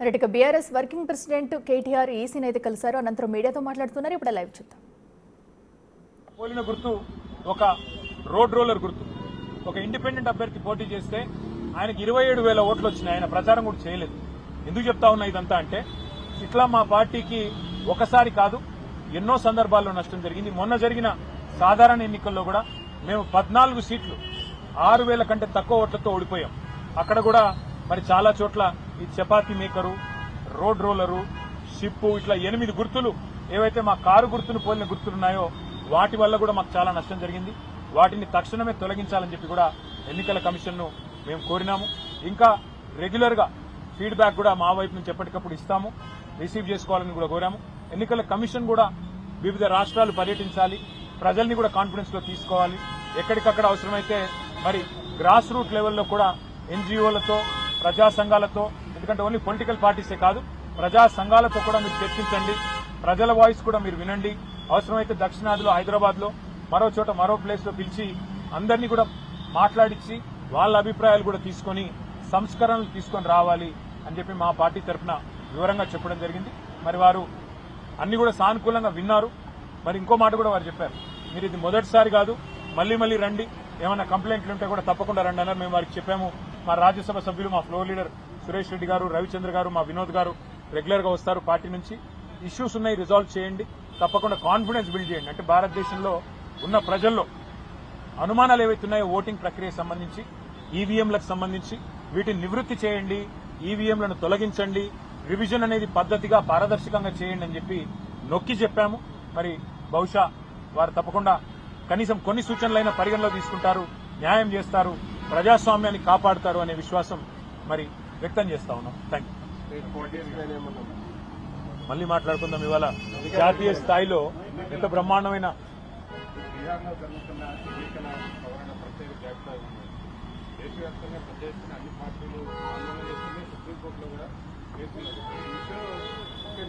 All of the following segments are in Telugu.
Right BRS working president KTR ఈసీని అయితే కలిశారు. అనంతరం మీడియాతో మాట్లాడుతున్నారు. ఇప్పుడు లైవ్ చూద్దాం. పోలిన గుర్తు ఒక రోడ్ రోలర్ గుర్తు. ఒక ఇండిపెండెంట్ అభ్యర్థి పోటీ చేస్తే ఆయనకి 27,000 ఓట్లు వచ్చినాయి. ఆయన ప్రచారం కూడా చేయలేదు. ఎందుకు చెప్తా ఉన్నా ఇదంతా అంటే ఇట్లా మా పార్టీకి ఒకసారి కాదు ఎన్నో సందర్భాల్లో నష్టం జరిగింది. మొన్న జరిగిన సాధారణ ఎన్నికల్లో కూడా మేము 14 సీట్లు 6,000 కంటే తక్కువ ఓట్లతో ఓడిపోయాం. అక్కడ కూడా మరి చాలా చోట్ల ఈ chapati maker, road roller, ship ఇట్లా 8 గుర్తులు ఏవైతే మా కారు గుర్తును పోలిన గుర్తులున్నాయో వాటి వల్ల కూడా మాకు చాలా నష్టం జరిగింది. వాటిని తక్షణమే తొలగించాలని చెప్పి కూడా ఎన్నికల కమిషన్ను మేము కోరినాము. ఇంకా రెగ్యులర్ గా ఫీడ్బ్యాక్ కూడా మా వైపు నుంచి ఎప్పటికప్పుడు ఇస్తాము, రిసీవ్ చేసుకోవాలని కూడా కోరాము. ఎన్నికల కమిషన్ కూడా వివిధ రాష్ట్రాలు పర్యటించాలి, ప్రజల్ని కూడా కాన్ఫిడెన్స్ లో తీసుకోవాలి. ఎక్కడికక్కడ అవసరమైతే మరి గ్రాస్ రూట్ లెవెల్లో కూడా ఎన్జీఓలతో, ప్రజా సంఘాలతో, ఎందుకంటే ఓన్లీ పొలిటికల్ పార్టీసే కాదు ప్రజా సంఘాలతో కూడా మీరు చర్చించండి. ప్రజల వాయిస్ కూడా మీరు వినండి. అవసరమైతే దక్షిణాదిలో, హైదరాబాద్ లో, మరో చోట, మరో ప్లేస్ లో పిలిచి అందరినీ కూడా మాట్లాడించి వాళ్ళ అభిప్రాయాలు కూడా తీసుకుని సంస్కరణలు తీసుకొని రావాలి అని చెప్పి మా పార్టీ తరఫున వివరంగా చెప్పడం జరిగింది. మరి వారు అన్ని కూడా సానుకూలంగా విన్నారు. మరి ఇంకో మాట కూడా వారు చెప్పారు, మీరు ఇది మొదటిసారి కాదు, మళ్లీ మళ్లీ రండి, ఏమైనా కంప్లైంట్లు ఉంటే కూడా తప్పకుండా రండి అన్నారు. మేము వారికి చెప్పాము. మా రాజ్యసభ సభ్యులు, మా ఫ్లోర్ లీడర్ సురేష్ రెడ్డి గారు, రవిచంద్ర గారు, మా వినోద్ గారు రెగ్యులర్ గా వస్తారు పార్టీ నుంచి. ఇష్యూస్ ఉన్నాయి, రిజాల్వ్ చేయండి, తప్పకుండా కాన్ఫిడెన్స్ బిల్డ్ చేయండి. అంటే భారతదేశంలో ఉన్న ప్రజల్లో అనుమానాలు ఏవైతున్నాయో ఓటింగ్ ప్రక్రియకు సంబంధించి, ఈవీఎంలకు సంబంధించి వీటిని నివృత్తి చేయండి, ఈవీఎంలను తొలగించండి, రివిజన్ అనేది పద్ధతిగా పారదర్శకంగా చేయండి అని చెప్పి నొక్కి చెప్పాము. మరి బహుశా వారు తప్పకుండా కనీసం కొన్ని సూచనలైన పరిగణలో తీసుకుంటారు, న్యాయం చేస్తారు, ప్రజాస్వామ్యాన్ని కాపాడుతారు అనే విశ్వాసం మరి వ్యక్తం చేస్తా ఉన్నాం. Thank you. మళ్ళీ మాట్లాడుకుందాం. ఇవాళ జాతీయ స్థాయిలో ఎంత బ్రహ్మాండమైన బీహార్లో జరుగుతున్న ఎన్నికల సవరణ ప్రత్యేక జాబితా ఉంది. దేశవ్యాప్తంగా పెద్ద ఎత్తున అన్ని పార్టీలు ఆందోళన చేస్తున్నాయి. సుప్రీంకోర్టులో కూడా చేస్తున్నారు. ఈ విషయంలో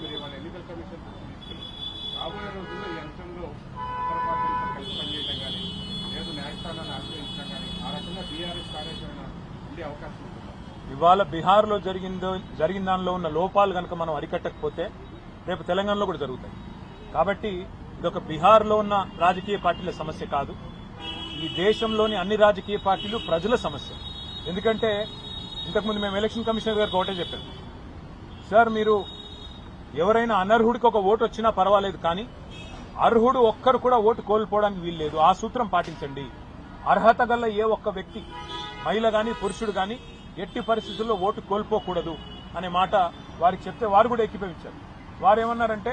మీరు ఇవాళ ఎన్నికల కమిషన్ తీసుకున్నారు. రాబోయే రోజుల్లో ఈ అంశంలో ఇతర పార్టీలతో కలిసి పనిచేయడం కానీ, లేదు న్యాయస్థానాన్ని ఆశ్రయించడం కానీ, ఆ రకంగా బీఆర్ఎస్ కార్యాచరణ ఉండే అవకాశం ఉంటుంది. ఇవాళ బీహార్లో జరిగిన దానిలో ఉన్న లోపాలు కనుక మనం అరికట్టకపోతే రేపు తెలంగాణలో కూడా జరుగుతాయి. కాబట్టి ఇదొక బీహార్లో ఉన్న రాజకీయ పార్టీల సమస్య కాదు, ఈ దేశంలోని అన్ని రాజకీయ పార్టీలు ప్రజల సమస్య. ఎందుకంటే ఇంతకుముందు మేము ఎలక్షన్ కమిషనర్ గారికి ఒకటే చెప్పాం, సార్ మీరు ఎవరైనా అనర్హుడికి ఒక ఓటు వచ్చినా పర్వాలేదు, కానీ అర్హుడు ఒక్కరు కూడా ఓటు కోల్పోవడానికి వీల్లేదు. ఆ సూత్రం పాటించండి. అర్హత గల ఏ ఒక్క వ్యక్తి, మహిళ గాని పురుషుడు గాని ఎట్టి పరిస్థితుల్లో ఓటు కోల్పోకూడదు అనే మాట వారికి చెప్తే వారు కూడా ఏకీభవించారు. వారు ఏమన్నారంటే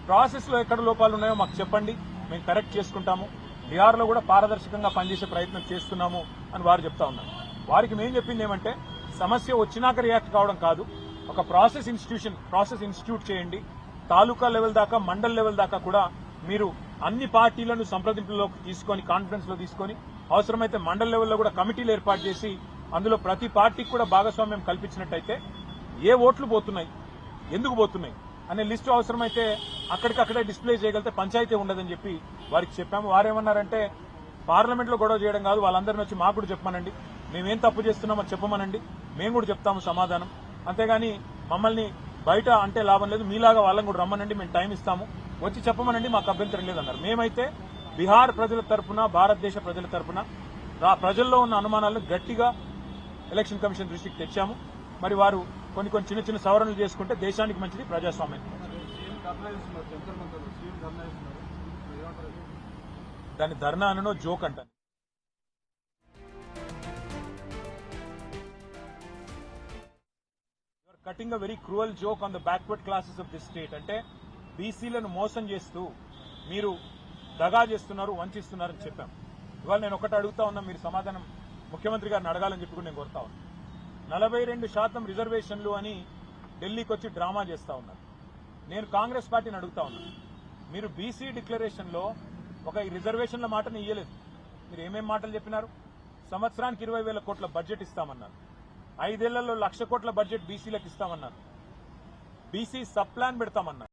ప్రాసెస్ లో ఎక్కడ లోపాలు ఉన్నాయో మాకు చెప్పండి, మేము కరెక్ట్ చేసుకుంటాము, బీహార్లో కూడా పారదర్శకంగా పనిచేసే ప్రయత్నం చేస్తున్నాము అని వారు చెప్తా ఉన్నారు. వారికి మేము చెప్పింది ఏమంటే సమస్య వచ్చినాక రియాక్ట్ కావడం కాదు, ఒక ప్రాసెస్ ఇన్స్టిట్యూట్ చేయండి. తాలూకా లెవెల్ దాకా, మండల్ లెవెల్ దాకా కూడా మీరు అన్ని పార్టీలను సంప్రదింపులోకి తీసుకొని, కాన్ఫరెన్స్ లో తీసుకొని, అవసరమైతే మండల్ లెవెల్లో కూడా కమిటీలు ఏర్పాటు చేసి అందులో ప్రతి పార్టీకి కూడా భాగస్వామ్యం కల్పించినట్టయితే ఏ ఓట్లు పోతున్నాయి, ఎందుకు పోతున్నాయి అనే లిస్టు అవసరమైతే అక్కడికక్కడే డిస్ప్లే చేయగలిగితే పంచాయతీ ఉండదని చెప్పి వారికి చెప్పాము. వారేమన్నారంటే పార్లమెంట్ లో గొడవ చేయడం కాదు, వాళ్ళందరినీ వచ్చి మాకు కూడా చెప్పమనండి, మేమేం తప్పు చేస్తున్నామో చెప్పమనండి, మేము కూడా చెప్తాము సమాధానం, అంతేగాని మమ్మల్ని బయట అంటే లాభం లేదు, మీలాగా వాళ్ళని కూడా రమ్మనండి, మేము టైం ఇస్తాము, వచ్చి చెప్పమనండి, మాకు అభ్యంతరం లేదన్నారు. మేమైతే బీహార్ ప్రజల తరఫున, భారతదేశ ప్రజల తరఫున ప్రజల్లో ఉన్న అనుమానాలను గట్టిగా ఎలక్షన్ కమిషన్ దృష్టికి తెచ్చాము. మరి వారు కొన్ని చిన్న చిన్న సవరణలు చేసుకుంటే దేశానికి మంచిది, ప్రజాస్వామ్యం. దాన్ని ధర్నా అనో జోక్ అంటాను. You're cutting a very cruel joke on the backward classes of this state. అంటే బీసీలను మోసం చేస్తూ మీరు దగా చేస్తున్నారు, వంచిస్తున్నారని చెప్పాం. ఇవాళ నేను ఒకటి అడుగుతా ఉన్నా, మీరు సమాధానం ముఖ్యమంత్రి గారిని అడగాలని చెప్పి నేను కోరుతా ఉన్నా. 42% రిజర్వేషన్లు అని ఢిల్లీకి వచ్చి డ్రామా చేస్తా ఉన్నారు. నేను కాంగ్రెస్ పార్టీని అడుగుతా ఉన్నా, మీరు బీసీ డిక్లరేషన్ లో ఒక ఈ రిజర్వేషన్ల మాటను ఇయ్యలేదు. మీరు ఏమేం మాటలు చెప్పినారు? సంవత్సరానికి 20,000 కోట్ల బడ్జెట్ ఇస్తామన్నారు, 5 ఏళ్లలో 1,00,000 కోట్ల బడ్జెట్ బీసీలకు ఇస్తామన్నారు, బీసీ సబ్ ప్లాన్ పెడతామన్నారు.